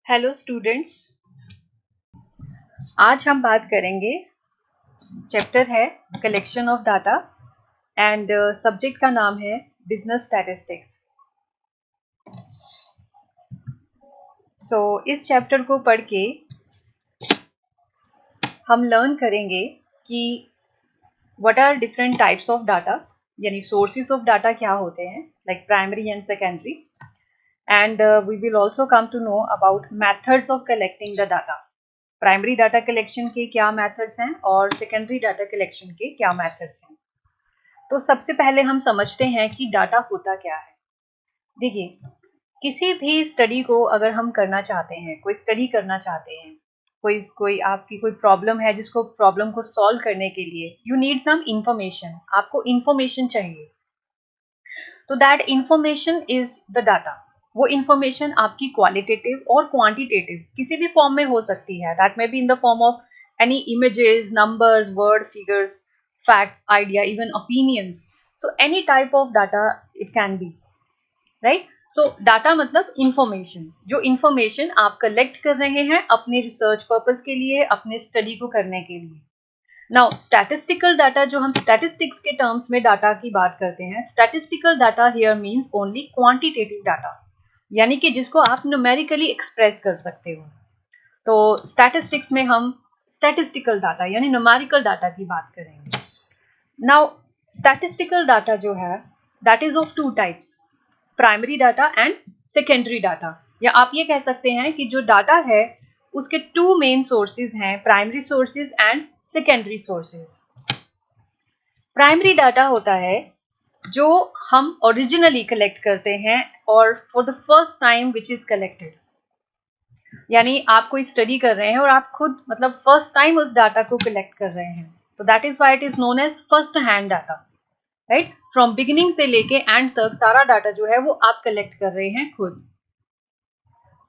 Hello students, आज हम बात करेंगे। चैप्टर है collection of data and subject का नाम है बिजनेस स्टैटिस्टिक्स। इस चैप्टर को पढ़ के हम लर्न करेंगे कि what are different types of data, यानी सोर्सेज ऑफ डाटा क्या होते हैं, like primary and secondary, and we will also come to know about methods of collecting the data. Primary data collection के क्या मेथड्स हैं और सेकेंडरी डाटा कलेक्शन के क्या मेथड्स हैं। तो सबसे पहले हम समझते हैं कि डाटा होता क्या है। देखिए, किसी भी स्टडी को अगर हम करना चाहते हैं, कोई स्टडी करना चाहते हैं, कोई आपकी कोई प्रॉब्लम है जिसको प्रॉब्लम को सॉल्व करने के लिए यू नीड सम इंफॉर्मेशन, आपको इंफॉर्मेशन चाहिए। तो that information is the data. वो इंफॉर्मेशन आपकी क्वालिटेटिव और क्वांटिटेटिव किसी भी फॉर्म में हो सकती है। That may be in the form of any images, numbers, word, figures, facts, idea, even opinions. So any type of data it can be, right. So data मतलब information, जो information आप collect कर रहे हैं अपने रिसर्च पर्पस के लिए, अपने स्टडी को करने के लिए। नाउ स्टैटिस्टिकल डाटा, जो हम स्टैटिस्टिक्स के टर्म्स में डाटा की बात करते हैं, statistical data here means only quantitative data, यानी कि जिसको आप न्यूमेरिकली एक्सप्रेस कर सकते हो। तो स्टैटिस्टिक्स में हम स्टैटिस्टिकल डाटा यानी न्यूमेरिकल डाटा की बात करेंगे। नाउ स्टैटिस्टिकल डाटा जो है that is of two types, primary data and secondary data. या आप ये कह सकते हैं कि जो डाटा है उसके टू मेन सोर्सेज हैं, primary sources and secondary sources. Primary data होता है जो हम ओरिजिनली कलेक्ट करते हैं और for the first time which is collected, यानी आप कोई स्टडी कर रहे हैं और आप खुद मतलब फर्स्ट टाइम उस डाटा को कलेक्ट कर रहे हैं। तो that is why it is known as first hand data, right. From beginning से लेके एंड तक सारा डाटा जो है वो आप कलेक्ट कर रहे हैं खुद।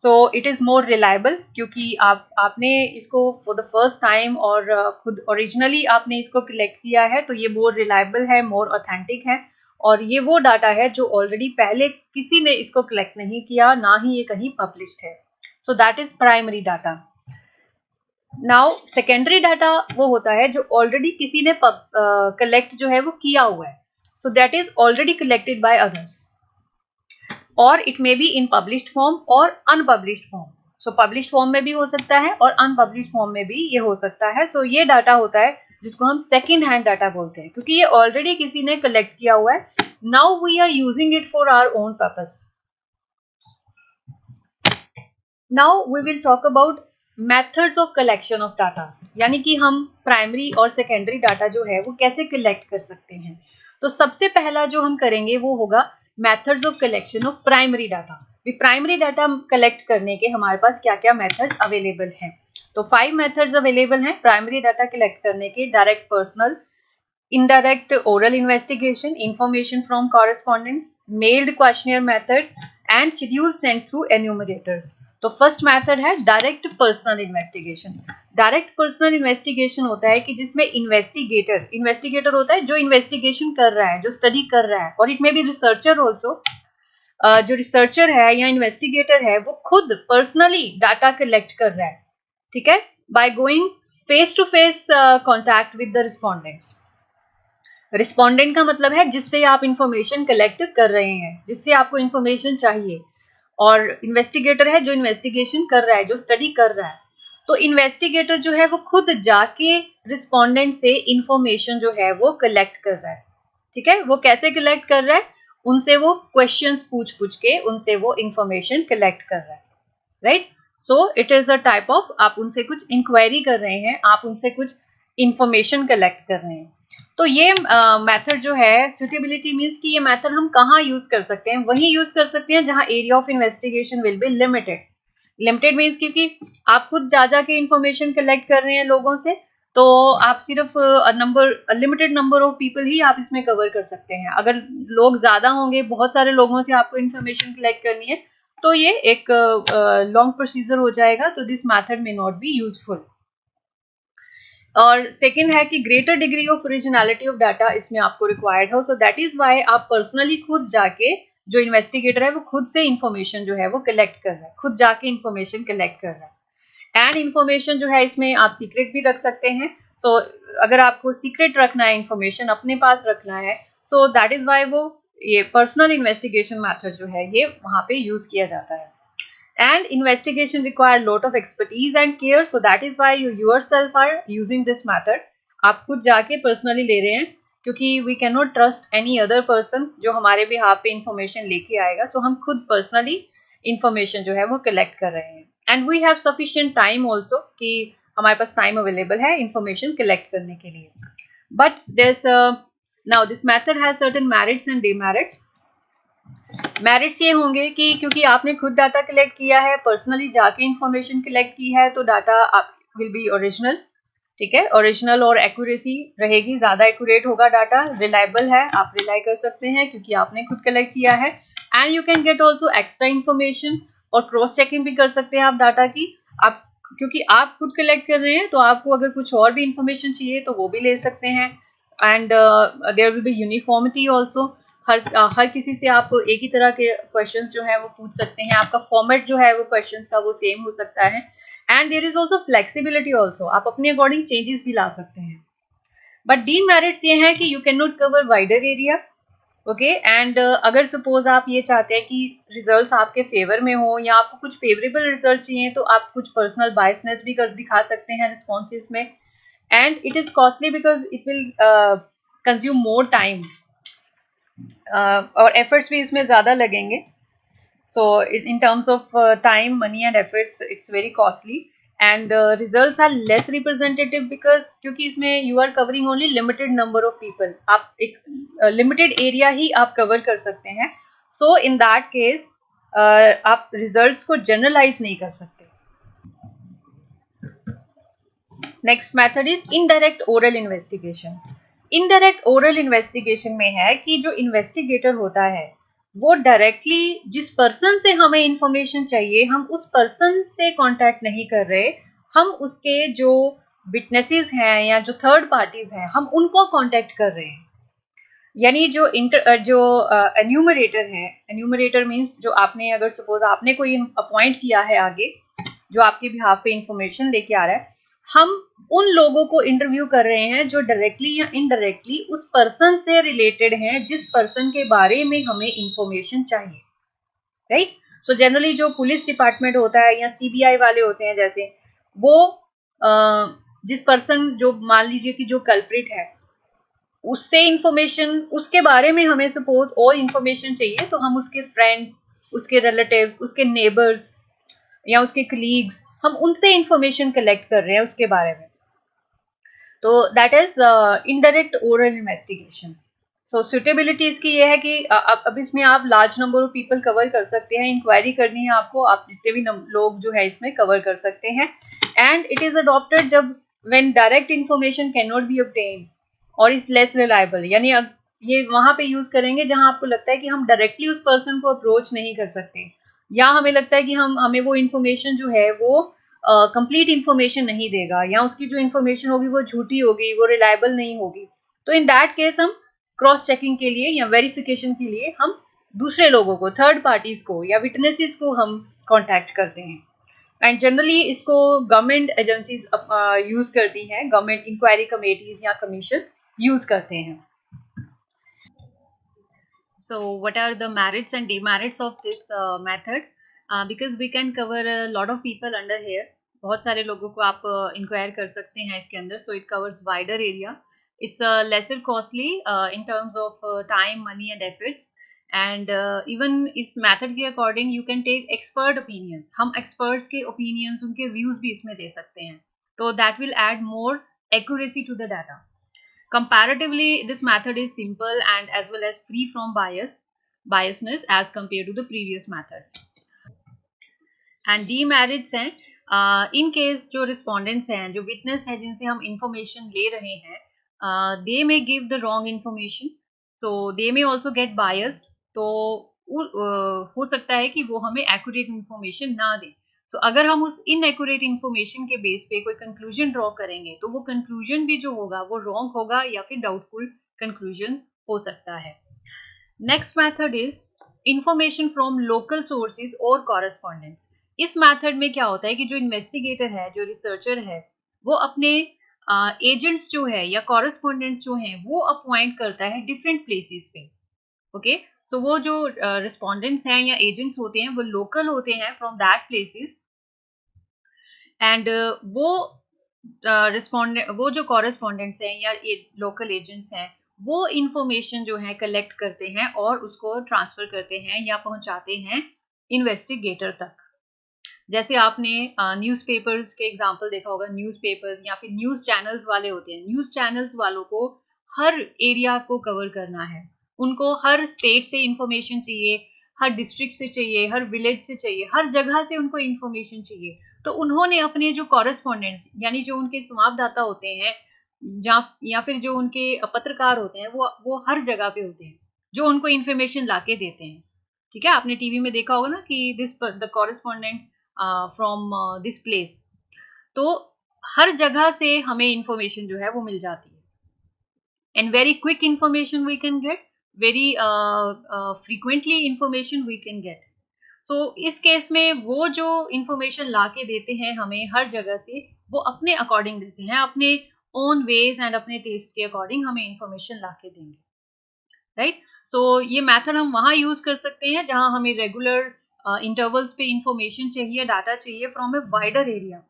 So it is more reliable, क्योंकि आपने इसको फॉर द फर्स्ट टाइम और खुद ओरिजिनली आपने इसको कलेक्ट किया है, तो ये मोर रिलायबल है, मोर ऑथेंटिक है। और ये वो डाटा है जो ऑलरेडी पहले किसी ने इसको कलेक्ट नहीं किया, ना ही ये कहीं पब्लिश्ड है। So that is primary data. Now secondary data वो होता है जो ऑलरेडी किसी ने कलेक्ट जो है वो किया हुआ है। So that is already collected by others, और it may be in published form और unpublished form. So published form में भी हो सकता है और अनपब्लिश्ड फॉर्म में भी ये हो सकता है। सो ये डाटा होता है जिसको हम सेकेंड हैंड डाटा बोलते हैं, क्योंकि ये ऑलरेडी किसी ने कलेक्ट किया हुआ है। Now we are using it for our own purpose. Now we will talk about methods of collection of data, यानी कि हम प्राइमरी और सेकेंडरी डाटा जो है वो कैसे कलेक्ट कर सकते हैं। तो सबसे पहला जो हम करेंगे वो होगा methods of collection of primary data. Primary data collect करने के हमारे पास क्या क्या मेथड्स अवेलेबल हैं। तो 5 मेथड्स अवेलेबल हैं प्राइमरी डाटा कलेक्ट करने के। Direct personal, indirect oral investigation, information from correspondence, mailed questionnaire method and schedules sent through enumerators. तो फर्स्ट मेथड है direct personal investigation. Direct personal investigation होता है कि जिसमें इन्वेस्टिगेटर होता है जो इन्वेस्टिगेशन कर रहा है, जो स्टडी कर रहा है, और इट में भी रिसर्चर ऑल्सो। जो रिसर्चर है या इन्वेस्टिगेटर है वो खुद पर्सनली डाटा कलेक्ट कर रहा है, ठीक है, by going face to face contact with the respondents. Respondent का मतलब है जिससे आप इंफॉर्मेशन कलेक्ट कर रहे हैं, जिससे आपको इंफॉर्मेशन चाहिए, और इन्वेस्टिगेटर है जो इन्वेस्टिगेशन कर रहा है, जो स्टडी कर रहा है। तो इन्वेस्टिगेटर जो है वो खुद जाके रिस्पॉन्डेंट से इंफॉर्मेशन जो है वो कलेक्ट कर रहा है, ठीक है। वो कैसे कलेक्ट कर रहा है, उनसे वो क्वेश्चंस पूछ के उनसे वो इंफॉर्मेशन कलेक्ट कर रहा है, right. So it is a type of, आप उनसे कुछ इंक्वायरी कर रहे हैं, आप उनसे कुछ इंफॉर्मेशन कलेक्ट कर रहे हैं। तो ये मेथड जो है, सुटेबिलिटी मीन्स कि ये मेथड हम कहाँ यूज कर सकते हैं, वहीं यूज कर सकते हैं जहाँ area of investigation will be limited. Limited means क्योंकि आप खुद जा के इंफॉर्मेशन कलेक्ट कर रहे हैं लोगों से, तो आप सिर्फ लिमिटेड नंबर ऑफ पीपल ही आप इसमें कवर कर सकते हैं। अगर लोग ज्यादा होंगे, बहुत सारे लोगों से आपको इंफॉर्मेशन कलेक्ट करनी है, तो ये एक लॉन्ग प्रोसीजर हो जाएगा। तो this method may not be useful. और सेकेंड है कि greater degree of originality of data इसमें आपको रिक्वायर्ड हो। सो दैट इज वाई आप पर्सनली खुद जाके जो इन्वेस्टिगेटर है वो खुद से इंफॉर्मेशन जो है वो कलेक्ट कर रहा है, खुद जाके इंफॉर्मेशन कलेक्ट कर रहा है। एंड इंफॉर्मेशन जो है इसमें आप सीक्रेट भी रख सकते हैं। सो अगर आपको सीक्रेट रखना है, इंफॉर्मेशन अपने पास रखना है, सो दैट इज वाई वो ये पर्सनल इन्वेस्टिगेशन मेथड जो है ये वहाँ पे यूज किया जाता है। And investigation require lot of expertise and care, so that is why you yourself are using this method. आप खुद जाके पर्सनली ले रहे हैं क्योंकि we cannot trust any other person जो हमारे behalf पे information लेके आएगा, so हम खुद personally information जो है वो collect कर रहे हैं। And we have sufficient time also कि हमारे पास time available है information collect करने के लिए। But there's now this method has certain merits and demerits. Merits ये होंगे कि क्योंकि आपने खुद डाटा कलेक्ट किया है, पर्सनली जाके इंफॉर्मेशन कलेक्ट की है, तो डाटा आप विल बी ओरिजिनल, ठीक है, ओरिजिनल और एक्यूरेसी रहेगी, ज़्यादा एक्यूरेट होगा डाटा, रिलायबल है, आप रिलाई कर सकते हैं क्योंकि आपने खुद कलेक्ट किया है। And you can get also extra information, और क्रॉस चेकिंग भी कर सकते हैं आप डाटा की। आप क्योंकि आप खुद कलेक्ट कर रहे हैं तो आपको अगर कुछ और भी इंफॉर्मेशन चाहिए तो वो भी ले सकते हैं। And there will be uniformity also, हर किसी से आप एक ही तरह के क्वेश्चंस जो है वो पूछ सकते हैं, आपका फॉर्मेट जो है वो क्वेश्चंस का वो सेम हो सकता है। And there is also flexibility also, आप अपने अकॉर्डिंग चेंजेस भी ला सकते हैं। बट डीमेरिट्स ये हैं कि you can not cover wider area, okay. And अगर सपोज आप ये चाहते हैं कि रिजल्ट्स आपके फेवर में हो या आपको कुछ फेवरेबल रिजल्ट चाहिए तो आप कुछ पर्सनल बायसनेस भी दिखा सकते हैं रिस्पॉन्सेज में। And it is costly because it will consume more time, और एफर्ट्स भी इसमें ज़्यादा लगेंगे। So in terms of time, money and efforts it's very costly. And results are less representative because क्योंकि इसमें you are covering only limited number of people, आप एक limited area ही आप कवर कर सकते हैं। सो इन दैट केस आप results को जनरलाइज नहीं कर सकते। Next method is indirect oral investigation. Indirect oral investigation में है कि जो इन्वेस्टिगेटर होता है वो डायरेक्टली जिस पर्सन से हमें इंफॉर्मेशन चाहिए हम उस पर्सन से कांटेक्ट नहीं कर रहे, हम उसके जो विटनेसेस हैं या जो थर्ड पार्टीज हैं हम उनको कांटेक्ट कर रहे हैं। यानी जो एन्यूमरेटर है, एन्यूमरेटर मीन्स जो आपने अगर सपोज आपने कोई अपॉइंट किया है आगे जो आपके बिहाफ पे इंफॉर्मेशन लेके आ रहा है, हम उन लोगों को इंटरव्यू कर रहे हैं जो डायरेक्टली या इनडायरेक्टली उस पर्सन से रिलेटेड हैं जिस पर्सन के बारे में हमें इंफॉर्मेशन चाहिए, राइट। सो जनरली जो पुलिस डिपार्टमेंट होता है या सीबीआई वाले होते हैं जैसे, वो जिस पर्सन जो मान लीजिए कि जो कल्प्रिट है उससे इंफॉर्मेशन, उसके बारे में हमें सपोज और इंफॉर्मेशन चाहिए तो हम उसके फ्रेंड्स, उसके रिलेटिव्स, उसके नेबर्स या उसके कलीग्स, हम उनसे इंफॉर्मेशन कलेक्ट कर रहे हैं उसके बारे में। तो that is indirect oral investigation. So suitability इसकी ये है कि अब इसमें आप large number of people cover कर सकते हैं, इंक्वायरी करनी है आपको, आप जितने भी लोग जो है इसमें कवर कर सकते हैं। एंड इट इज अडॉप्टेड जब when direct information can not be obtained और इज लेस रिलायबल, यानी ये वहां पे यूज करेंगे जहां आपको लगता है कि हम डायरेक्टली उस पर्सन को अप्रोच नहीं कर सकते, या हमें लगता है कि हमें वो इन्फॉर्मेशन जो है वो कंप्लीट इन्फॉर्मेशन नहीं देगा, या उसकी जो इन्फॉर्मेशन होगी वो झूठी होगी, वो रिलायबल नहीं होगी। तो इन दैट केस हम क्रॉस चेकिंग के लिए या वेरिफिकेशन के लिए हम दूसरे लोगों को, थर्ड पार्टीज को या विटनेसेस को हम कांटेक्ट करते हैं। एंड जनरली इसको गवर्नमेंट एजेंसीज यूज करती हैं, गवर्नमेंट इंक्वायरी कमेटीज या कमीशंस यूज करते हैं। So what are the merits and demerits of this method? Because we can cover a lot of people under here, बहुत सारे लोगों को आप इंक्वायर कर सकते हैं इसके अंदर, so it covers wider area. It's lesser costly in terms of time, money and efforts. And even इस method के according you can take expert opinions. हम experts के opinions, उनके views भी इसमें दे सकते हैं, तो that will add more accuracy to the data. Comparatively, this method is simple and as well as free from biasness as compared to the previous methods. And demerits हैं, in case जो respondents हैं, जो witness हैं जिनसे हम information ले रहे हैं, they may give the wrong information, so they may also get biased. तो हो सकता है कि वो हमें accurate information ना दें। So अगर हम उस inaccurate information के बेस पे कोई conclusion draw करेंगे तो वो conclusion भी जो होगा वो wrong होगा या फिर doubtful conclusion हो सकता है। Next method is information from local sources और कॉरेस्पॉन्डेंट्स। इस मेथड में क्या होता है कि जो इन्वेस्टिगेटर है, जो रिसर्चर है, वो अपने एजेंट्स जो है या कॉरेस्पॉन्डेंट्स जो हैं वो अपॉइंट करता है डिफरेंट प्लेसेस पे। ओके, सो वो जो रिस्पॉन्डेंट्स हैं या एजेंट्स होते हैं वो लोकल होते हैं फ्रॉम दैट प्लेसेस, एंड वो वो जो कॉरेस्पॉन्डेंट्स हैं या लोकल एजेंट्स हैं वो इंफॉर्मेशन जो है कलेक्ट करते हैं और उसको ट्रांसफर करते हैं या पहुंचाते हैं इन्वेस्टिगेटर तक। जैसे आपने न्यूज़पेपर्स के एग्जांपल देखा होगा, न्यूज़पेपर्स या फिर न्यूज़ चैनल्स वाले होते हैं। न्यूज़ चैनल्स वालों को हर एरिया को कवर करना है, उनको हर स्टेट से इंफॉर्मेशन चाहिए, हर डिस्ट्रिक्ट से चाहिए, हर विलेज से चाहिए, हर जगह से उनको इंफॉर्मेशन चाहिए। तो उन्होंने अपने जो कॉरेस्पॉन्डेंट्स यानी जो उनके संवाददाता होते हैं या फिर जो उनके पत्रकार होते हैं वो हर जगह पे होते हैं जो उनको इंफॉर्मेशन लाके देते हैं। ठीक है, आपने टीवी में देखा होगा ना कि this the correspondent from this place. तो हर जगह से हमें इंफॉर्मेशन जो है वो मिल जाती है, and very quick information we can get, very frequently information we can get. So इस केस में वो जो इंफॉर्मेशन ला के देते हैं हमें हर जगह से, वो अपने अकॉर्डिंग देते हैं, अपने ओन वेज एंड अपने टेस्ट के अकॉर्डिंग हमें इंफॉर्मेशन ला के देंगे, राइट। सो ये मेथड हम वहाँ यूज कर सकते हैं जहाँ हमें रेगुलर इंटरवल्स पे इंफॉर्मेशन चाहिए, डाटा चाहिए from a wider area,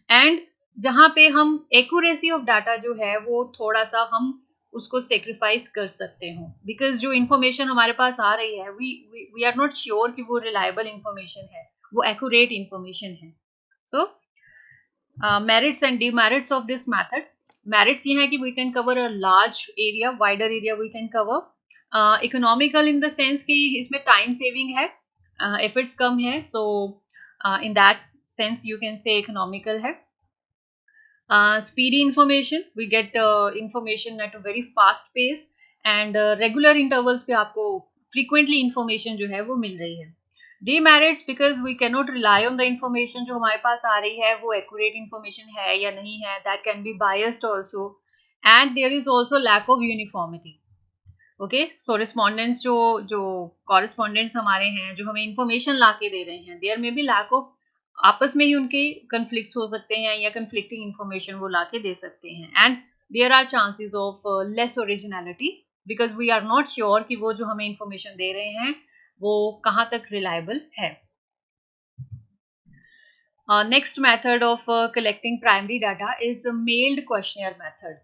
and जहाँ पे हम एक्यूरेसी ऑफ डाटा जो है वो थोड़ा सा हम उसको सेक्रीफाइस कर सकते हो, बिकॉज जो इंफॉर्मेशन हमारे पास आ रही है वी आर नॉट श्योर कि वो रिलायबल इंफॉर्मेशन है, वो एक्यूरेट इंफॉर्मेशन है। So merits and demerits of this method. Merits ये है कि we can cover a large area, wider area we can cover. Economical in the sense कि इसमें टाइम सेविंग है, एफर्ट्स कम है, so in that sense you can say economical है। Speedy information, we get information at a very fast pace, and regular intervals पे आपको frequently information जो है वो मिल रही है। Demerits, because we cannot rely on the information जो हमारे पास आ रही है वो accurate information है या नहीं है, that can be biased also, and there is also lack of uniformity. Okay, so respondents जो कॉरेस्पॉन्डेंट्स हमारे हैं जो हमें इंफॉर्मेशन ला के दे रहे हैं, देयर में भी लैक ऑफ, आपस में ही उनके कन्फ्लिक्ट्स हो सकते हैं या कन्फ्लिक्टिंग इंफॉर्मेशन वो ला के दे सकते हैं, and there are chances of less originality because we are not sure कि वो जो हमें इंफॉर्मेशन दे रहे हैं वो कहाँ तक रिलायबल है। Next method of collecting primary data is meld questionnaire method.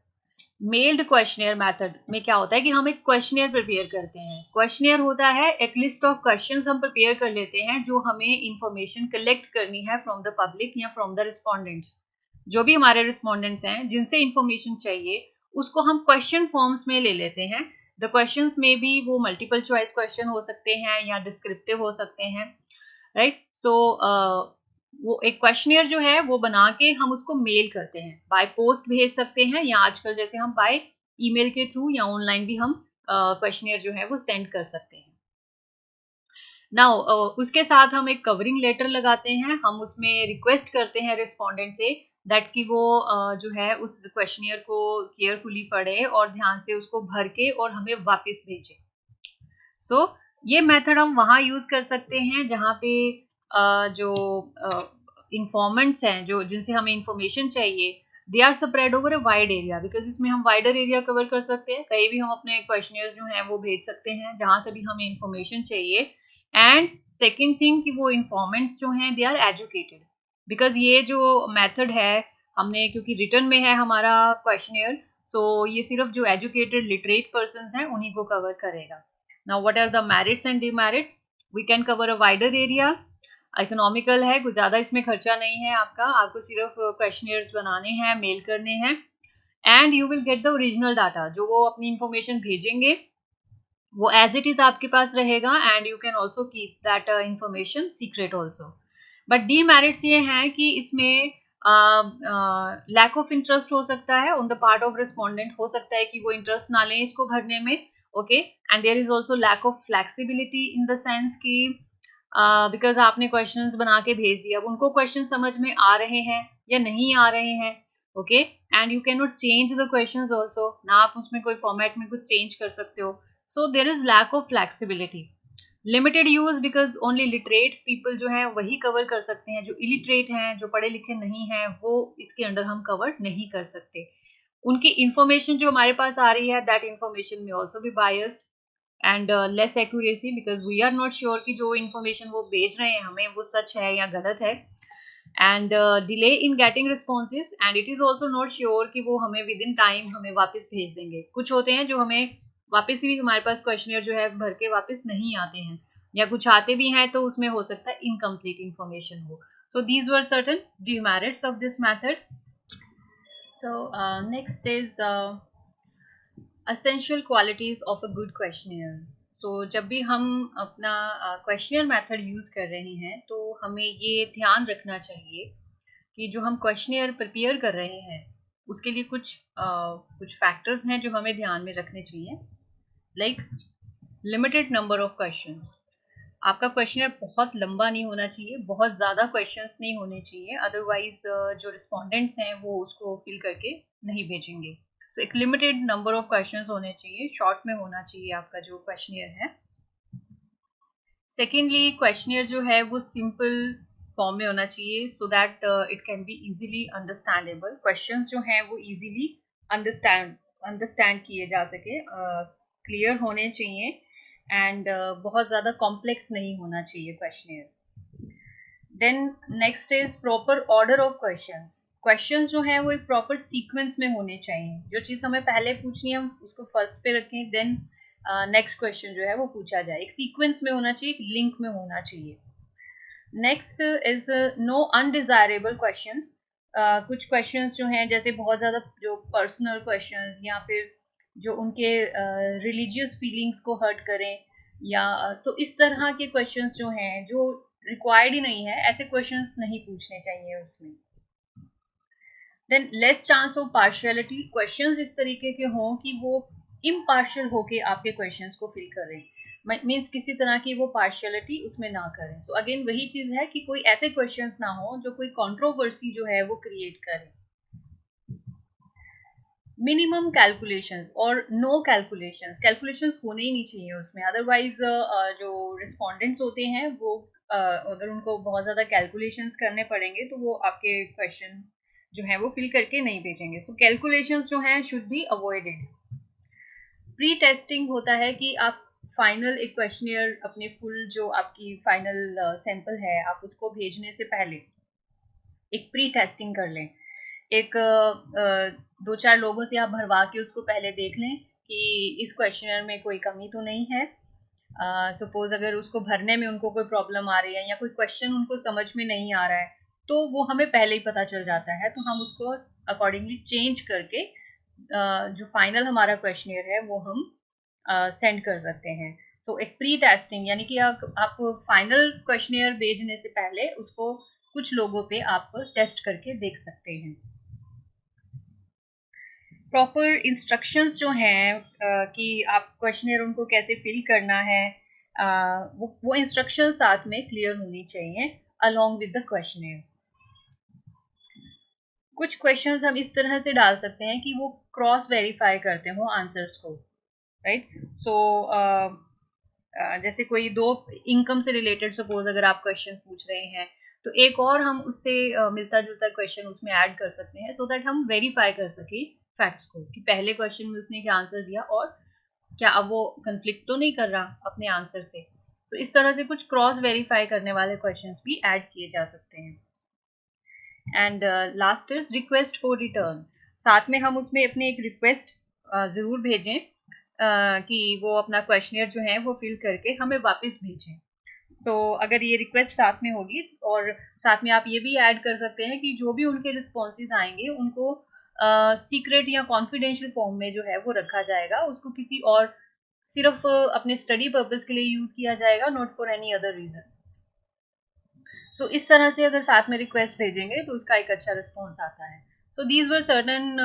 Meld questionnaire method में क्या होता है कि हम एक क्वेश्चनियर प्रिपेयर करते हैं। क्वेश्चनियर होता है एक लिस्ट ऑफ क्वेश्चंस हम प्रिपेयर कर लेते हैं जो हमें इंफॉर्मेशन कलेक्ट करनी है फ्रॉम द पब्लिक या फ्रॉम द रिस्पॉन्डेंट्स। जो भी हमारे रिस्पॉन्डेंट्स हैं जिनसे इंफॉर्मेशन चाहिए उसको हम क्वेश्चन फॉर्म्स में ले लेते हैं। द क्वेश्चंस में भी वो मल्टीपल चॉइस क्वेश्चन हो सकते हैं या डिस्क्रिप्टिव हो सकते हैं, राइट। सो वो एक क्वेश्चनियर जो है वो बना के हम उसको मेल करते हैं, बाय पोस्ट भेज सकते हैं या आजकल जैसे हम बाय ईमेल के थ्रू या ऑनलाइन भी हम क्वेश्चनियर जो है वो सेंड कर सकते हैं। नाउ उसके साथ हम एक कवरिंग लेटर लगाते हैं, हम उसमें रिक्वेस्ट करते हैं रिस्पॉन्डेंट से दैट कि वो जो है उस क्वेश्चनियर को केयरफुली पढ़े और ध्यान से उसको भर के और हमें वापस भेजे। सो ये मेथड हम वहाँ यूज कर सकते हैं जहाँ पे जो इंफॉर्मेंट्स हैं जो जिनसे हमें इंफॉर्मेशन चाहिए they are spread over a wide area, because इसमें हम वाइडर एरिया कवर कर सकते हैं, कहीं भी हम अपने क्वेश्चनियर जो हैं वो भेज सकते हैं जहाँ से भी हमें इंफॉर्मेशन चाहिए। एंड सेकेंड थिंग कि वो इंफॉर्मेंट्स जो हैं दे आर एजुकेटेड, बिकॉज ये जो मेथड है हमने क्योंकि रिटर्न में है हमारा क्वेश्चनियर, सो ये सिर्फ जो एजुकेटेड लिटरेट पर्सन हैं उन्हीं को कवर करेगा। Now, what are the merits and demerits? We can cover a wider area. Economical है, कुछ ज़्यादा इसमें खर्चा नहीं है आपको सिर्फ क्वेश्चनियर्स बनाने हैं, मेल करने हैं, and you will get the original data. जो वो अपनी इंफॉर्मेशन भेजेंगे वो एज इट इज आपके पास रहेगा, and you can also keep that information secret also. But demerits ये हैं कि इसमें लैक ऑफ इंटरेस्ट हो सकता है on the part of respondent, हो सकता है कि वो इंटरेस्ट ना लें इसको भरने में, okay. And there is also lack of flexibility in the sense कि बिकॉज आपने क्वेश्चंस बना के भेज दिया, अब उनको क्वेश्चन समझ में आ रहे हैं या नहीं आ रहे हैं, okay. And you can not change the questions also, ना आप उसमें कोई फॉर्मेट में कुछ चेंज कर सकते हो, so there is lack of flexibility. Limited use because only literate people जो हैं वही कवर कर सकते हैं, जो इलिटरेट हैं, जो पढ़े लिखे नहीं हैं, वो इसके अंडर हम कवर नहीं कर सकते। उनकी इंफॉर्मेशन जो हमारे पास आ रही है, दैट इंफॉर्मेशन में ऑल्सो भी biased and less accuracy, because we are not sure कि जो इन्फॉर्मेशन वो भेज रहे हैं हमें वो सच है या गलत है। And delay in getting responses, and it is also not sure कि वो हमें विद इन टाइम हमें वापस भेज देंगे। कुछ होते हैं जो हमें वापस भी हमारे पास क्वेश्चनियर जो है भर के वापस नहीं आते हैं, या कुछ आते भी हैं तो उसमें हो सकता है इनकम्प्लीट इंफॉर्मेशन हो। So these were certain demerits of this method. So next is essential qualities of a good questionnaire। तो जब भी हम अपना क्वेश्चनियर मेथड यूज कर रहे हैं तो हमें ये ध्यान रखना चाहिए कि जो हम क्वेश्चनियर प्रिपेयर कर रहे हैं उसके लिए कुछ फैक्टर्स हैं जो हमें ध्यान में रखने चाहिए। Like limited number of questions. आपका क्वेश्चनियर बहुत लंबा नहीं होना चाहिए, बहुत ज़्यादा क्वेश्चंस नहीं होने चाहिए, अदरवाइज जो रिस्पोंडेंट्स हैं वो उसको फिल करके नहीं भेजेंगे। तो एक लिमिटेड नंबर ऑफ क्वेश्चंस होने चाहिए, शॉर्ट में होना चाहिए आपका जो क्वेश्चनियर है। सेकेंडली क्वेश्चनियर जो है वो सिंपल फॉर्म में होना चाहिए so that it can be easily understandable. Questions जो हैं वो इजीली अंडरस्टैंड किए जा सके, क्लियर होने चाहिए एंड बहुत ज़्यादा कॉम्प्लेक्स नहीं होना चाहिए questionnaire. Then next is proper order of questions. Questions जो हैं वो एक प्रॉपर सीक्वेंस में होने चाहिए। जो चीज़ हमें पहले पूछनी है हम उसको फर्स्ट पे रखें, देन नेक्स्ट क्वेश्चन जो है वो पूछा जाए। एक सीक्वेंस में होना चाहिए, एक लिंक में होना चाहिए। Next is no undesirable questions. कुछ क्वेश्चंस जो हैं जैसे बहुत ज़्यादा जो पर्सनल क्वेश्चंस या फिर जो उनके रिलीजियस फीलिंग्स को हर्ट करें, या तो इस तरह के क्वेश्चंस जो हैं जो रिक्वायर्ड ही नहीं है, ऐसे क्वेश्चंस नहीं पूछने चाहिए उसमें। Than less chance of partiality. Questions इस तरीके के हों कि वो इम्पार्शियल होके आपके क्वेश्चंस को फिल करें, मीन्स किसी तरह की वो पार्शियलिटी उसमें ना करें। सो अगेन वही चीज़ है कि कोई ऐसे क्वेश्चंस ना हो जो कोई कंट्रोवर्सी जो है वो क्रिएट करे। मिनिमम कैलकुलेशंस और नो कैलकुलेशंस। कैलकुलेशंस होने ही नहीं चाहिए उसमें, अदरवाइज जो रिस्पोंडेंट्स होते हैं वो अगर उनको बहुत ज़्यादा कैलकुलेशंस करने पड़ेंगे तो वो आपके क्वेश्चन जो है वो फिल करके नहीं भेजेंगे। सो कैलकुलेशंस जो हैं should be avoided. Pre testing होता है कि आप फाइनल एक क्वेश्चनियर अपने फुल जो आपकी फाइनल सैंपल है आप उसको भेजने से पहले एक प्री टेस्टिंग कर लें। एक 2-4 लोगों से आप भरवा के उसको पहले देख लें कि इस क्वेश्चनर में कोई कमी तो नहीं है। सपोज अगर उसको भरने में उनको कोई प्रॉब्लम आ रही है या कोई क्वेश्चन उनको समझ में नहीं आ रहा है तो वो हमें पहले ही पता चल जाता है, तो हम उसको अकॉर्डिंगली चेंज करके जो फाइनल हमारा क्वेश्चनियर है वो हम सेंड कर सकते हैं। तो एक प्री टेस्टिंग यानी कि आप फाइनल क्वेश्चनियर भेजने से पहले उसको कुछ लोगों पे आप टेस्ट करके देख सकते हैं। प्रॉपर इंस्ट्रक्शंस जो हैं कि आप क्वेश्चनियर उनको कैसे फिल करना है, वो इंस्ट्रक्शन साथ में क्लियर होनी चाहिए अलोंग विद द क्वेश्चनियर। कुछ क्वेश्चंस हम इस तरह से डाल सकते हैं कि वो क्रॉस वेरीफाई करते हो आंसर्स को, राइट। सो जैसे कोई दो इनकम से रिलेटेड सपोज अगर आप क्वेश्चन पूछ रहे हैं तो एक और हम उससे मिलता जुलता क्वेश्चन उसमें ऐड कर सकते हैं सो दैट हम वेरीफाई कर सके फैक्ट्स को कि पहले क्वेश्चन में उसने क्या आंसर दिया और क्या अब वो कंफ्लिक्ट तो नहीं कर रहा अपने आंसर से। तो इस तरह से कुछ क्रॉस वेरीफाई करने वाले क्वेश्चंस भी ऐड किए जा सकते हैं। And last is request for return. साथ में हम उसमें अपने एक रिक्वेस्ट ज़रूर भेजें कि वो अपना क्वेश्चनियर जो है वो फिल करके हमें वापस भेजें। सो अगर ये रिक्वेस्ट साथ में होगी और साथ में आप ये भी ऐड कर सकते हैं कि जो भी उनके रिस्पॉन्सेज आएंगे उनको सीक्रेट या कॉन्फिडेंशियल फॉर्म में जो है वो रखा जाएगा, उसको किसी और सिर्फ अपने स्टडी पर्पस के लिए यूज किया जाएगा, not for any other reason. So इस तरह से अगर साथ में रिक्वेस्ट भेजेंगे तो उसका एक अच्छा रिस्पॉन्स आता है। So these were certain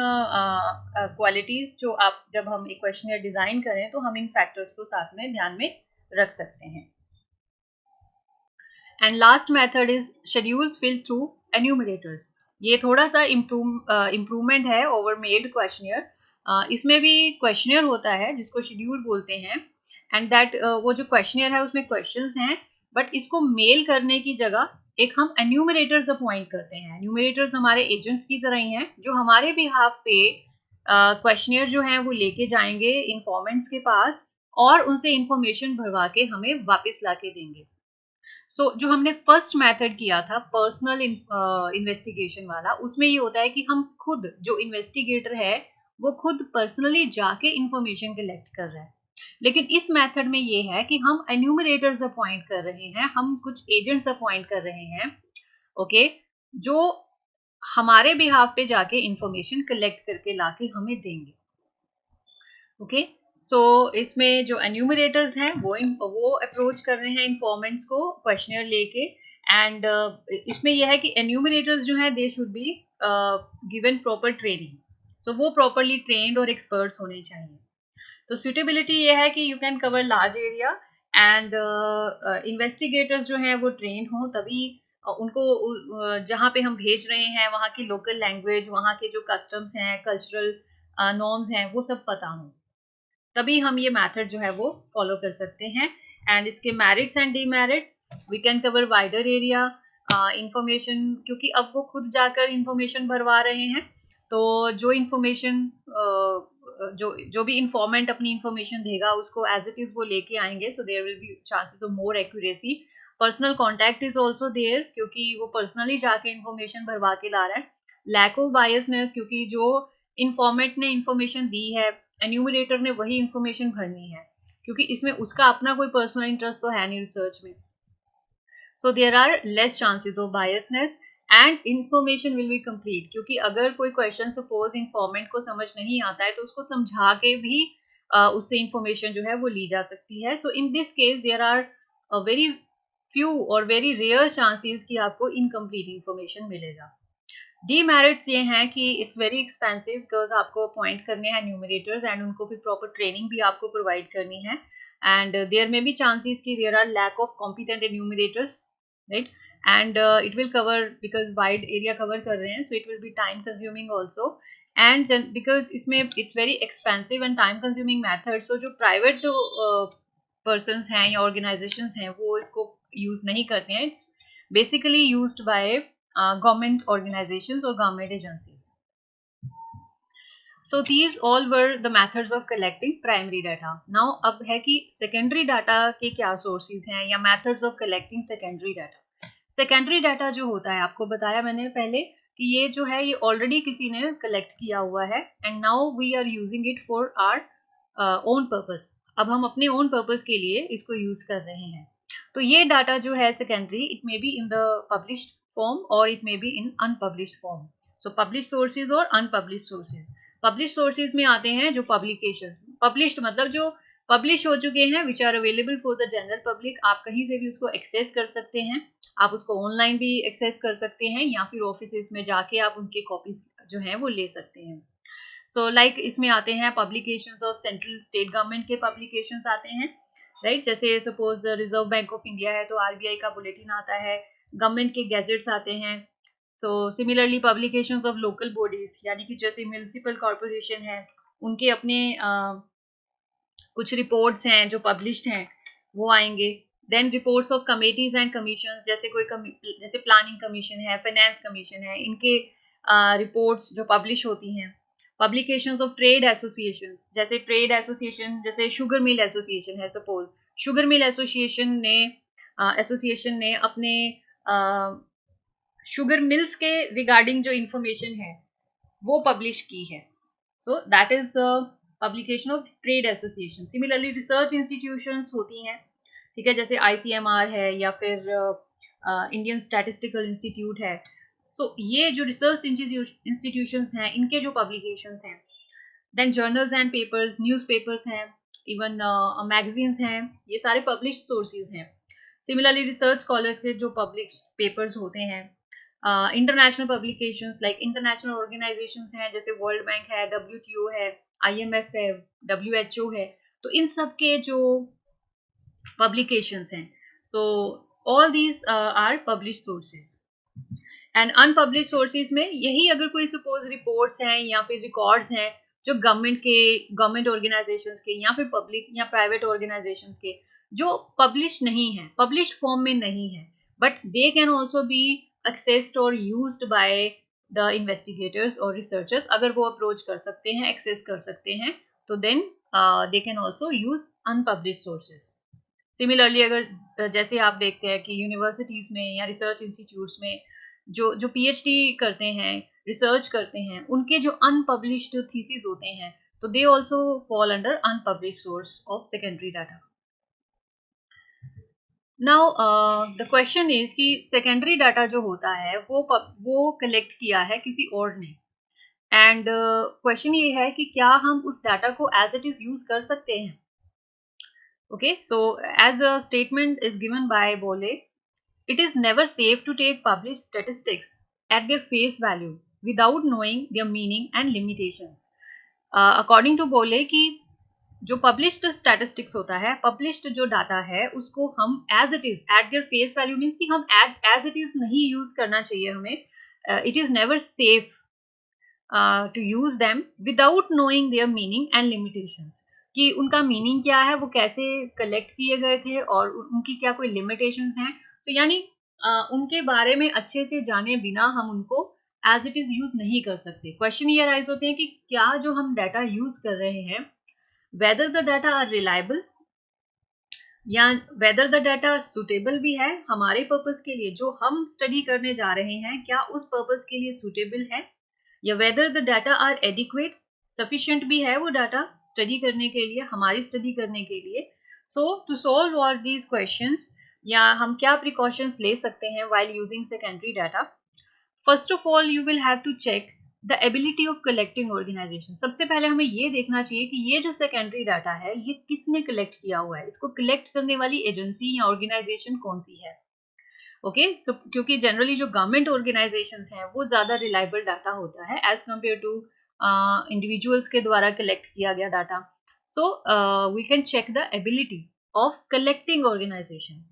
qualities जो आप जब हम एक क्वेश्चनियर डिजाइन करें तो हम इन फैक्टर्स को साथ में ध्यान में रख सकते हैं। And last method is schedules fill through enumerators. ये थोड़ा सा इम्प्रूवमेंट है ओवर मेड क्वेश्चनियर। इसमें भी क्वेश्चनियर होता है जिसको शेड्यूल बोलते हैं एंड दैट वो जो क्वेश्चनियर है उसमें क्वेश्चंस हैं, बट इसको मेल करने की जगह एक हम एन्यूमरेटर्स अपॉइंट करते हैं। एन्यूमरेटर्स हमारे एजेंट्स की तरह ही हैं जो हमारे बिहाफ पे क्वेश्चनियर जो हैं वो लेके जाएंगे इन्फॉर्मेंट्स के पास और उनसे इंफॉर्मेशन भरवा के हमें वापस ला के देंगे। सो जो हमने फर्स्ट मेथड किया था पर्सनल इन्वेस्टिगेशन वाला, उसमें ये होता है कि हम खुद जो इन्वेस्टिगेटर है वो खुद पर्सनली जाके इंफॉर्मेशन कलेक्ट कर रहा है। लेकिन इस मेथड में ये है कि हम एन्यूमरेटर्स अपॉइंट कर रहे हैं, हम कुछ एजेंट्स अपॉइंट कर रहे हैं, ओके, जो हमारे बिहाफ पे जाके इंफॉर्मेशन कलेक्ट करके लाके हमें देंगे। ओके, सो इसमें जो एन्यूमरेटर्स हैं वो अप्रोच कर रहे हैं इन्फॉर्मेंट्स को क्वेश्चनर लेके, एंड इसमें यह है कि एन्यूमरेटर्स जो हैं they should be given proper training, so वो प्रॉपरली ट्रेन्ड और एक्सपर्ट्स होने चाहिए। तो सुटेबिलिटी ये है कि you can cover large area and investigators जो हैं वो ट्रेंड हों, तभी उनको जहाँ पे हम भेज रहे हैं वहाँ की लोकल लैंग्वेज, वहाँ के जो कस्टम्स हैं, कल्चरल नॉर्म्स हैं, वो सब पता हों, तभी हम ये मेथड जो है वो फॉलो कर सकते हैं। एंड इसके merits and demerits, we can cover wider area information, क्योंकि अब वो खुद जाकर इंफॉर्मेशन भरवा रहे हैं, तो जो इंफॉर्मेशन जो भी इंफॉर्मेंट अपनी इंफॉर्मेशन देगा उसको एज इट इज वो लेके आएंगे, so there will be chances of more accuracy. Personal contact is also there, क्योंकि वो पर्सनली जाके इंफॉर्मेशन भरवा के ला रहा है। लैक ऑफ बायसनेस, क्योंकि जो इंफॉर्मेंट ने इंफॉर्मेशन दी है एन्यूमरेटर ने वही इंफॉर्मेशन भरनी है, क्योंकि इसमें उसका अपना कोई पर्सनल इंटरेस्ट तो है नहीं रिसर्च में। So there are less chances of biasness and information will be complete, क्योंकि अगर कोई क्वेश्चन सपोज इंफॉर्मेंट को समझ नहीं आता है तो उसको समझा के भी उससे इंफॉर्मेशन जो है वो ली जा सकती है। So in this case there are very few और वेरी रेयर चांसेस कि आपको इनकम्प्लीट इंफॉर्मेशन मिलेगा। डीमेरिट्स ये हैं कि इट्स वेरी एक्सपेंसिव, बिकॉज आपको अपॉइंट करने हैं न्यूमरेटर्स एंड उनको फिर प्रॉपर ट्रेनिंग भी आपको प्रोवाइड करनी है, एंड देयर में भी चांसेस कि there are lack of competent enumerators, right, and it will cover, because wide area cover कर रहे हैं, so it will be time consuming also, and because इसमें it's very expensive and time consuming method, so जो private जो persons हैं या organisations हैं वो इसको यूज नहीं करते हैं। It's basically used by government organizations or government agencies. So these all were the methods of collecting primary data. Now अब है कि secondary data के क्या sources हैं या methods of collecting secondary data. Secondary data जो होता है, आपको बताया मैंने पहले कि ये जो है ये already किसी ने collect किया हुआ है and now we are using it for our own purpose. अब हम अपने own purpose के लिए इसको use कर रहे हैं। तो ये डाटा जो है secondary, it may be in the published form or it may be in unpublished form. So published sources और unpublished sources. Published sources में आते हैं जो publications, published मतलब जो publish हो चुके हैं, which are available for the general public. आप कहीं से भी उसको access कर सकते हैं, आप उसको online भी access कर सकते हैं या फिर offices में जाके आप उनके copies जो हैं वो ले सकते हैं। So like इसमें आते हैं publications of central state government के publications आते हैं, राइट, जैसे suppose reserve bank of India है तो आरबीआई का बुलेटिन आता है, गवर्नमेंट के गैजेट्स आते हैं। So similarly publications of local bodies, यानी कि जैसे म्यूनिसिपल कॉर्पोरेशन है उनके अपने कुछ रिपोर्ट्स हैं जो पब्लिश्ड हैं वो आएंगे। Then reports of committees and commissions, जैसे जैसे प्लानिंग कमीशन है, फाइनेंस कमीशन है, इनके रिपोर्ट्स जो पब्लिश होती हैं। पब्लिकेशंस ऑफ ट्रेड एसोसिएशन, जैसे ट्रेड एसोसिएशन, जैसे शुगर मिल एसोसिएशन है, सपोज शुगर मिल एसोसिएशन ने अपने शुगर मिल्स के रिगार्डिंग जो इंफॉर्मेशन है वो पब्लिश की है। So that is publication of trade association. Similarly research institutions होती हैं, ठीक है, जैसे आईसीएमआर है या फिर इंडियन स्टैटिस्टिकल इंस्टीट्यूट है। सो ये जो रिसर्च इंस्टीट्यूशंस हैं इनके जो पब्लिकेशंस हैं। Then journals and papers, newspapers हैं, इवन मैगजीन्स हैं, ये सारे पब्लिश सोर्सेज हैं। सिमिलरली रिसर्च स्कॉलर्स के जो पब्लिश पेपर्स होते हैं, international publications like international organisations हैं, जैसे वर्ल्ड बैंक है, WTO है, IMF है, WHO है, तो इन सब के जो पब्लिकेशंस हैं, तो all these are publish sources. And unpublish sources में यही, अगर कोई सपोज रिपोर्ट्स हैं या फिर रिकॉर्ड्स हैं जो गवर्नमेंट ऑर्गेनाइजेशंस के या फिर पब्लिक या प्राइवेट ऑर्गेनाइजेशंस के, जो पब्लिश नहीं है, पब्लिश फॉर्म में नहीं है, but they can also be accessed और यूज्ड बाय द इन्वेस्टिगेटर्स और रिसर्चर्स। अगर वो अप्रोच कर सकते हैं, एक्सेस कर सकते हैं, तो then they can also use unpublish sources. Similarly अगर जैसे आप देखते हैं कि यूनिवर्सिटीज में या रिसर्च इंस्टीट्यूट्स में जो पीएचडी करते हैं, रिसर्च करते हैं, उनके जो अनपब्लिश्ड थीसिस होते हैं, तो they also fall under unpublished source of secondary data. Now the question is कि सेकेंडरी डाटा जो होता है वो कलेक्ट किया है किसी और ने, एंड क्वेश्चन ये है कि क्या हम उस डाटा को एज इट इज यूज कर सकते हैं। Okay, so as a statement is given by Bolle, it is never safe to take published statistics at their face value without knowing their meaning and limitations. According to Bolle कि जो published statistics होता है, published जो data है, उसको हम as it is at their face value means कि हम as it is नहीं use करना चाहिए हमें. It is never safe to use them without knowing their meaning and limitations. कि उनका मीनिंग क्या है, वो कैसे कलेक्ट किए गए थे और उनकी क्या कोई लिमिटेशंस हैं। तो यानी उनके बारे में अच्छे से जाने बिना हम उनको एज इट इज यूज नहीं कर सकते। क्वेश्चन ये राइज होते हैं कि क्या जो हम डाटा यूज कर रहे हैं, whether the data are reliable या वेदर द डाटा सुटेबल भी है हमारे पर्पज के लिए, जो हम स्टडी करने जा रहे हैं क्या उस पर्पज के लिए सुटेबल है, या whether the data are adequate, sufficient भी है वो डाटा स्टडी करने के लिए, हमारी स्टडी करने के लिए। So to solve all these questions, या हम क्या प्रिकॉशंस ले सकते हैं while using secondary data. First of all you will have to check the ability of collecting organisation. सबसे पहले हमें ये देखना चाहिए कि ये जो सेकेंडरी डाटा है ये किसने कलेक्ट किया हुआ है, इसको कलेक्ट करने वाली एजेंसी या ऑर्गेनाइजेशन कौन सी है। ओके, सो क्योंकि जनरली जो गवर्नमेंट ऑर्गेनाइजेशंस हैं वो ज़्यादा रिलायबल डाटा होता है एज कम्पेयर टू इंडिविजुअल्स के द्वारा कलेक्ट किया गया data. So we can check the ability of collecting organisation.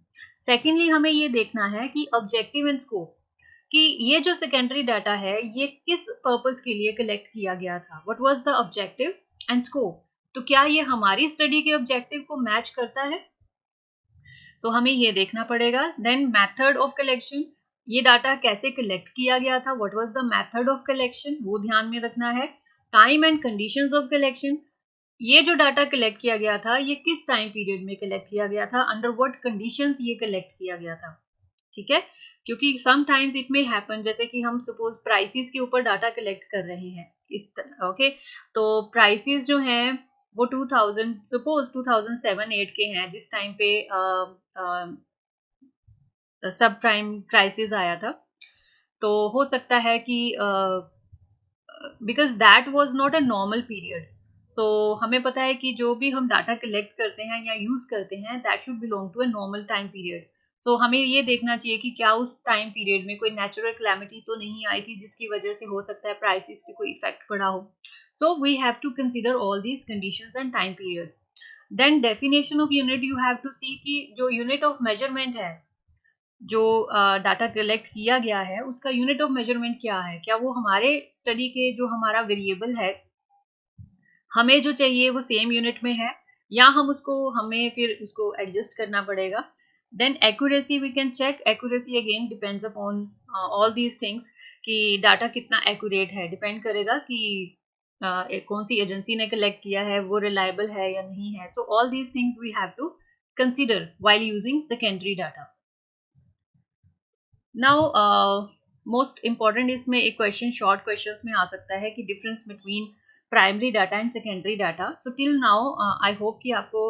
Secondly हमें ये देखना है कि ऑब्जेक्टिव एंड स्कोप, कि ये जो सेकेंडरी डाटा है ये किस पर्पस के लिए कलेक्ट किया गया था, what was the objective and scope. तो क्या ये हमारी स्टडी के ऑब्जेक्टिव को मैच करता है, सो हमें ये देखना पड़ेगा। देन मेथड ऑफ कलेक्शन, ये डाटा कैसे कलेक्ट किया गया था, what was the method of collection, वो ध्यान में रखना है। Time and conditions of collection, ये जो डाटा कलेक्ट किया गया था ये किस टाइम पीरियड में कलेक्ट किया गया था, अंडर व्हाट कंडीशंस ये कलेक्ट किया गया था। ठीक है, क्योंकि समटाइम्स इट में हैपन, जैसे कि हम सपोज प्राइसेस के ऊपर डाटा कलेक्ट कर रहे हैं इस ओके, तो प्राइसेस जो हैं वो 2000 सपोज 2007-8 के हैं जिस टाइम पे सब प्राइम क्राइसिस आया था। तो हो सकता है कि because that was not a normal period, so हमें पता है कि जो भी हम डाटा कलेक्ट करते हैं या यूज करते हैं that should belong to a normal time period. So हमें ये देखना चाहिए कि क्या उस टाइम पीरियड में कोई नेचुरल कैलेमिटी तो नहीं आई थी जिसकी वजह से हो सकता है प्राइसेस पे कोई इफेक्ट पड़ा हो। So we have to consider all these conditions and time period. Then definition of unit, you have to see कि जो यूनिट ऑफ मेजरमेंट है, जो डाटा कलेक्ट किया गया है उसका यूनिट ऑफ मेजरमेंट क्या है, क्या वो हमारे स्टडी के जो हमारा वेरिएबल है हमें जो चाहिए वो सेम यूनिट में है, या हमें फिर उसको एडजस्ट करना पड़ेगा। Then accuracy, we can check accuracy, again depends upon all these things, कि डाटा कितना एक्यूरेट है डिपेंड करेगा कि कौन सी एजेंसी ने कलेक्ट किया है, वो रिलायबल है या नहीं है। So all these things we have to consider while using secondary data. Now most important इसमें एक क्वेश्चन शॉर्ट क्वेश्चंस में आ सकता है कि difference between primary data and secondary data. So till now I hope कि आपको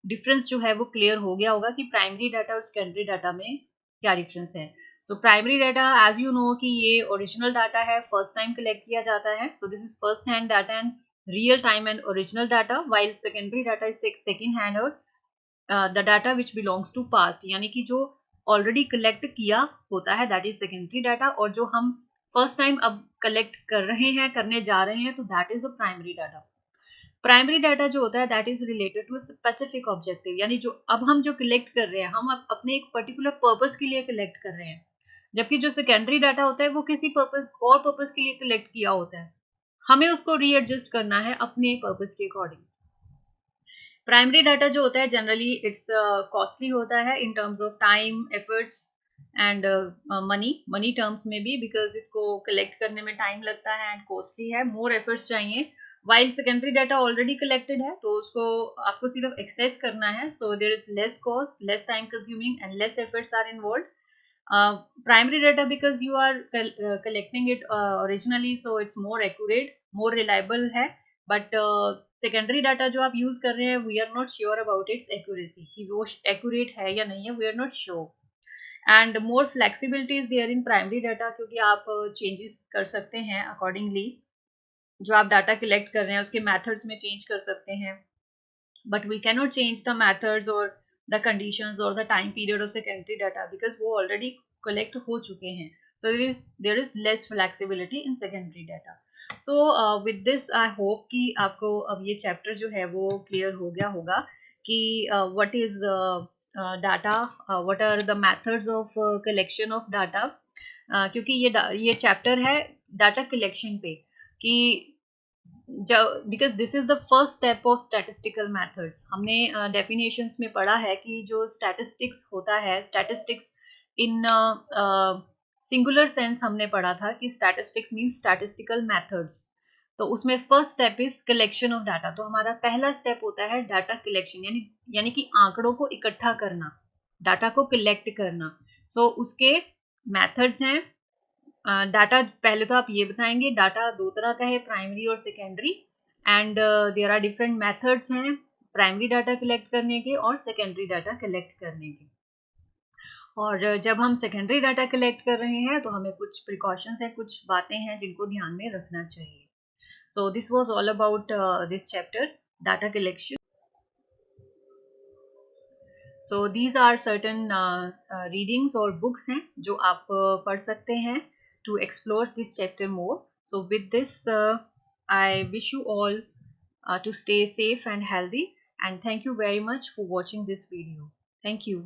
डिफरेंस जो है वो क्लियर हो गया होगा कि प्राइमरी डाटा और सेकेंडरी डाटा में क्या डिफरेंस है। So primary data as you know कि ये ओरिजिनल डाटा है, फर्स्ट टाइम कलेक्ट किया जाता है, so this is first hand data and real time and original data, while secondary data is second hand और the data which belongs to past, यानी कि जो ऑलरेडी कलेक्ट किया होता है दैट इज सेकेंडरी डाटा, और जो हम फर्स्ट टाइम अब कलेक्ट कर रहे हैं, करने जा रहे हैं, तो that is the primary data. Primary data जो होता है that is related to specific objective, यानी जो अब हम जो कलेक्ट कर रहे हैं हम अपने एक पर्टिकुलर पर्पस के लिए कलेक्ट कर रहे हैं, जबकि जो सेकेंडरी डाटा होता है वो किसी पर्पस और पर्पस के लिए कलेक्ट किया होता है, हमें उसको रीएडजस्ट करना है अपने पर्पस के अकॉर्डिंग। प्राइमरी डाटा जो होता है जनरली इट्स कॉस्टली होता है इन terms of time, efforts and money terms में भी, बिकॉज इसको कलेक्ट करने में टाइम लगता है एंड कॉस्टली है, मोर एफर्ट्स चाहिए। While secondary data already collected है तो उसको आपको सिर्फ एक्सेस करना है, so there is less cost, less time consuming and less efforts are involve. Primary data, because you are collecting it originally, so it's more accurate, more reliable है. But secondary data जो आप use कर रहे हैं, we are not sure about its accuracy, कि वो accurate है या नहीं है, we are not sure. And more flexibility is there in primary data, क्योंकि आप changes कर सकते हैं accordingly. जो आप डाटा कलेक्ट कर रहे हैं उसके methods में change कर सकते हैं, but we cannot change the methods or the conditions or the time period of secondary data because वो already collect हो चुके हैं. So there is less flexibility in secondary data. So with this I hope कि आपको अब ये chapter जो है वो clear हो गया होगा कि what is data, what are the methods of collection of data. क्योंकि ये chapter है data collection पे कि because this is the first step of statistical methods. हमने डेफिनेशंस में पढ़ा है कि जो स्टैटिस्टिक्स होता है, स्टैटिस्टिक्स इन सिंगुलर सेंस हमने पढ़ा था कि स्टैटिस्टिक्स मीन्स स्टैटिस्टिकल मेथड्स. तो उसमें first step is collection of data. तो हमारा पहला स्टेप होता है डाटा कलेक्शन, यानी कि आंकड़ों को इकट्ठा करना, डाटा को कलेक्ट करना. सो उसके मेथड्स हैं. डाटा पहले तो आप ये बताएंगे डाटा दो तरह का है, प्राइमरी और secondary, and there are different methods हैं प्राइमरी डाटा कलेक्ट करने के और सेकेंडरी डाटा कलेक्ट करने के. और जब हम सेकेंडरी डाटा कलेक्ट कर रहे हैं तो हमें कुछ प्रिकॉशंस हैं, कुछ बातें हैं जिनको ध्यान में रखना चाहिए. So this was all about this chapter data collection. So these are certain readings और बुक्स हैं जो आप पढ़ सकते हैं to explore this chapter more. So with this, I wish you all to stay safe and healthy, and thank you very much for watching this video. Thank you.